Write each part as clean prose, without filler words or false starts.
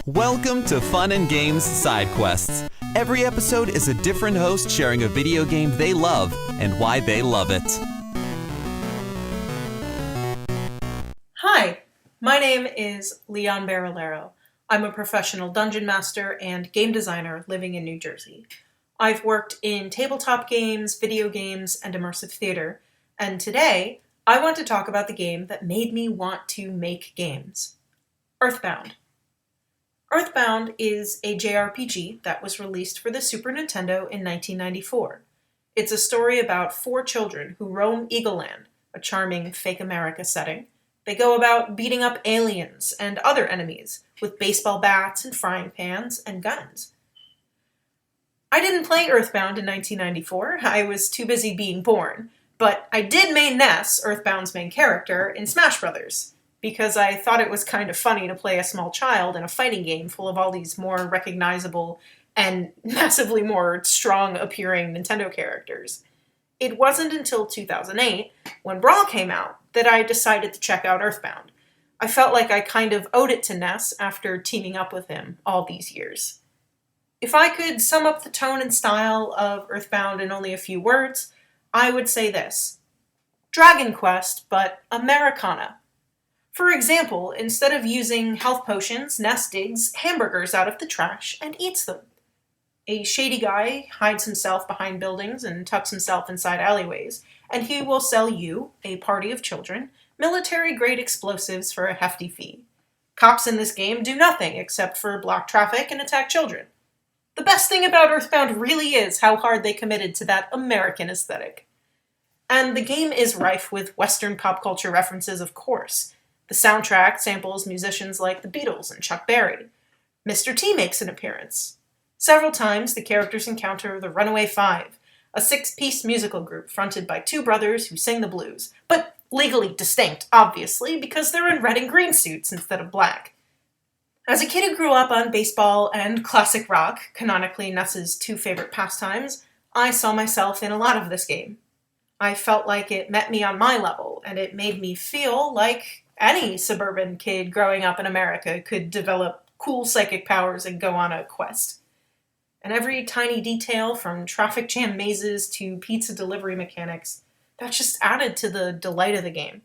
Welcome to Fun and Games Side Quests. Every episode is a different host sharing a video game they love and why they love it. Hi, my name is Leon Barillaro. I'm a professional dungeon master and game designer living in New Jersey. I've worked in tabletop games, video games, and immersive theater, and today I want to talk about the game that made me want to make games. Earthbound. Earthbound is a JRPG that was released for the Super Nintendo in 1994. It's a story about 4 children who roam Eagle Land, a charming fake America setting. They go about beating up aliens and other enemies with baseball bats and frying pans and guns. I didn't play Earthbound in 1994, I was too busy being born, but I did main Ness, Earthbound's main character, in Smash Brothers, because I thought it was kind of funny to play a small child in a fighting game full of all these more recognizable and massively more strong-appearing Nintendo characters. It wasn't until 2008, when Brawl came out, that I decided to check out Earthbound. I felt like I kind of owed it to Ness after teaming up with him all these years. If I could sum up the tone and style of Earthbound in only a few words, I would say this: Dragon Quest, but Americana. For example, instead of using health potions, Ness digs hamburgers out of the trash and eats them. A shady guy hides himself behind buildings and tucks himself inside alleyways, and he will sell you, a party of children, military-grade explosives for a hefty fee. Cops in this game do nothing except for block traffic and attack children. The best thing about Earthbound really is how hard they committed to that American aesthetic. And the game is rife with Western pop culture references, of course. The soundtrack samples musicians like the Beatles and Chuck Berry. Mr. T makes an appearance. Several times, the characters encounter the Runaway Five, a 6-piece musical group fronted by 2 brothers who sing the blues, but legally distinct, obviously, because they're in red and green suits instead of black. As a kid who grew up on baseball and classic rock, canonically Ness's 2 favorite pastimes, I saw myself in a lot of this game. I felt like it met me on my level, and it made me feel like any suburban kid growing up in America could develop cool psychic powers and go on a quest. And every tiny detail, from traffic jam mazes to pizza delivery mechanics, that just added to the delight of the game.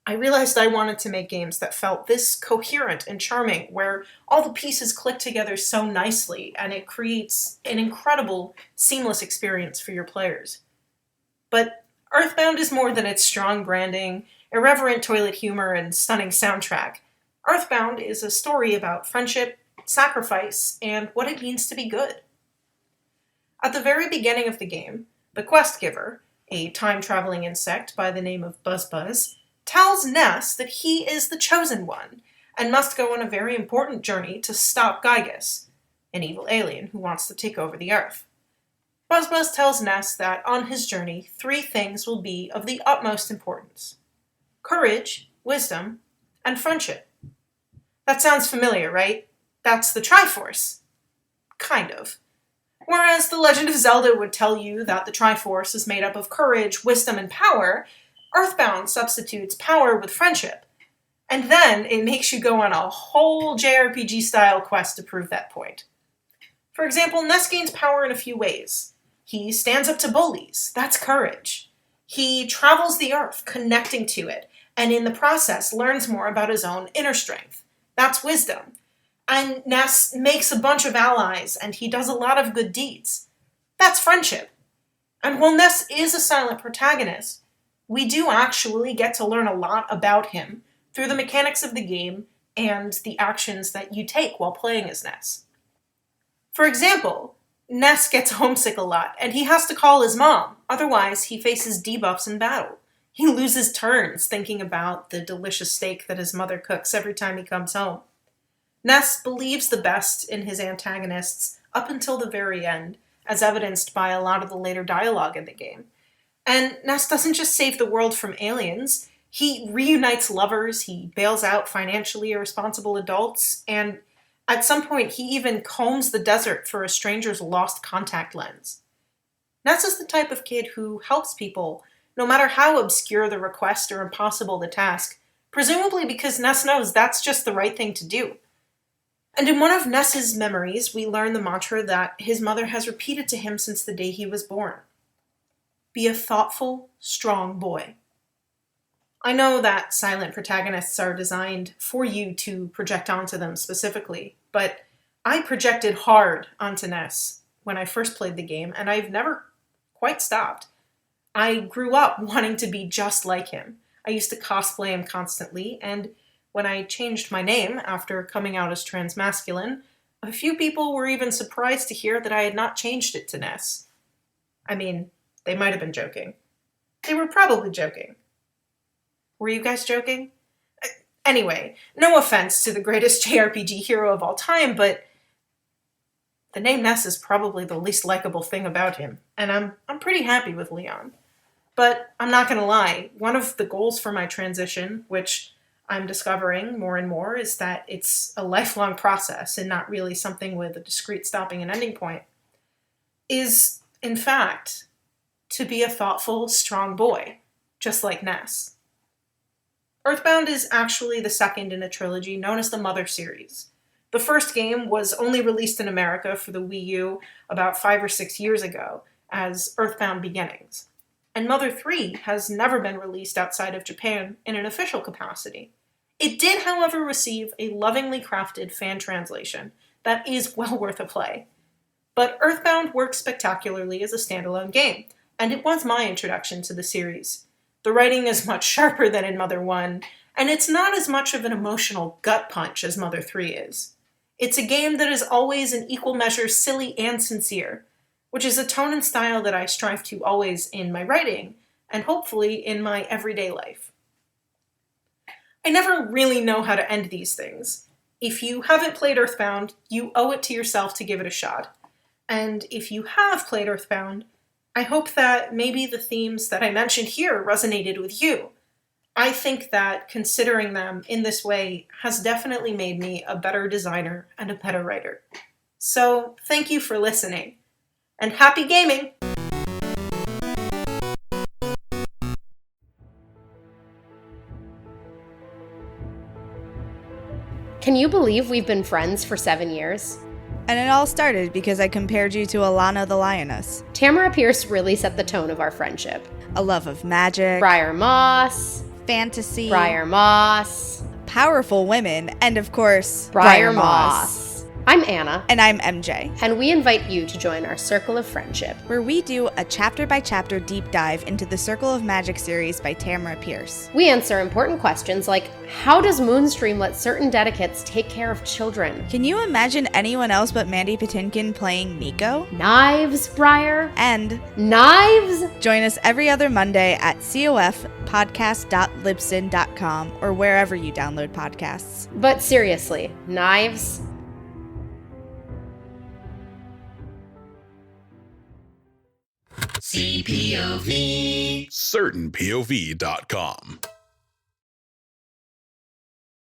I realized I wanted to make games that felt this coherent and charming, where all the pieces click together so nicely, and it creates an incredible, seamless experience for your players. But Earthbound is more than its strong branding, irreverent toilet humor, and stunning soundtrack. Earthbound is a story about friendship, sacrifice, and what it means to be good. At the very beginning of the game, the quest giver, a time-traveling insect by the name of Buzz, tells Ness that he is the chosen one, and must go on a very important journey to stop Gygus, an evil alien who wants to take over the Earth. Buzz tells Ness that on his journey, 3 things will be of the utmost importance: courage, wisdom, and friendship. That sounds familiar, right? That's the Triforce. Kind of. Whereas The Legend of Zelda would tell you that the Triforce is made up of courage, wisdom, and power, Earthbound substitutes power with friendship. And then it makes you go on a whole JRPG-style quest to prove that point. For example, Ness gains power in a few ways. He stands up to bullies. That's courage. He travels the Earth, connecting to it, and in the process learns more about his own inner strength. That's wisdom. And Ness makes a bunch of allies, and he does a lot of good deeds. That's friendship. And while Ness is a silent protagonist, we do actually get to learn a lot about him through the mechanics of the game and the actions that you take while playing as Ness. For example, Ness gets homesick a lot, and he has to call his mom, otherwise he faces debuffs in battle. He loses turns thinking about the delicious steak that his mother cooks every time he comes home. Ness believes the best in his antagonists up until the very end, as evidenced by a lot of the later dialogue in the game. And Ness doesn't just save the world from aliens, he reunites lovers, he bails out financially irresponsible adults, and at some point he even combs the desert for a stranger's lost contact lens. Ness is the type of kid who helps people, no matter how obscure the request or impossible the task, presumably because Ness knows that's just the right thing to do. And in one of Ness's memories, we learn the mantra that his mother has repeated to him since the day he was born. Be a thoughtful, strong boy. I know that silent protagonists are designed for you to project onto them specifically, but I projected hard onto Ness when I first played the game, and I've never quite stopped. I grew up wanting to be just like him. I used to cosplay him constantly, and when I changed my name after coming out as transmasculine, a few people were even surprised to hear that I had not changed it to Ness. I mean, they might have been joking. They were probably joking. Were you guys joking? Anyway, no offense to the greatest JRPG hero of all time, but the name Ness is probably the least likable thing about him, and I'm pretty happy with Leon. But I'm not gonna lie, one of the goals for my transition, which I'm discovering more and more, is that it's a lifelong process and not really something with a discrete stopping and ending point, is, in fact, to be a thoughtful, strong boy, just like Ness. Earthbound is actually the second in a trilogy known as the Mother series. The first game was only released in America for the Wii U about 5 or 6 years ago as Earthbound Beginnings. And Mother 3 has never been released outside of Japan in an official capacity. It did, however, receive a lovingly crafted fan translation that is well worth a play. But Earthbound works spectacularly as a standalone game, and it was my introduction to the series. The writing is much sharper than in Mother 1, and it's not as much of an emotional gut punch as Mother 3 is. It's a game that is always in equal measure silly and sincere, which is a tone and style that I strive to always in my writing, and hopefully in my everyday life. I never really know how to end these things. If you haven't played Earthbound, you owe it to yourself to give it a shot. And if you have played Earthbound, I hope that maybe the themes that I mentioned here resonated with you. I think that considering them in this way has definitely made me a better designer and a better writer. So, thank you for listening. And happy gaming! Can you believe we've been friends for 7 years? And it all started because I compared you to Alana the Lioness. Tamara Pierce really set the tone of our friendship. A love of magic, Briar Moss, fantasy, Briar Moss, powerful women, and of course, Briar Moss. I'm Anna. And I'm MJ. And we invite you to join our Circle of Friendship, where we do a chapter-by-chapter deep dive into the Circle of Magic series by Tamara Pierce. We answer important questions like, how does Moonstream let certain dedicates take care of children? Can you imagine anyone else but Mandy Patinkin playing Nico? Knives, Briar? And knives? Join us every other Monday at cofpodcast.libsyn.com or wherever you download podcasts. But seriously, knives? CPOV. CertainPOV.com.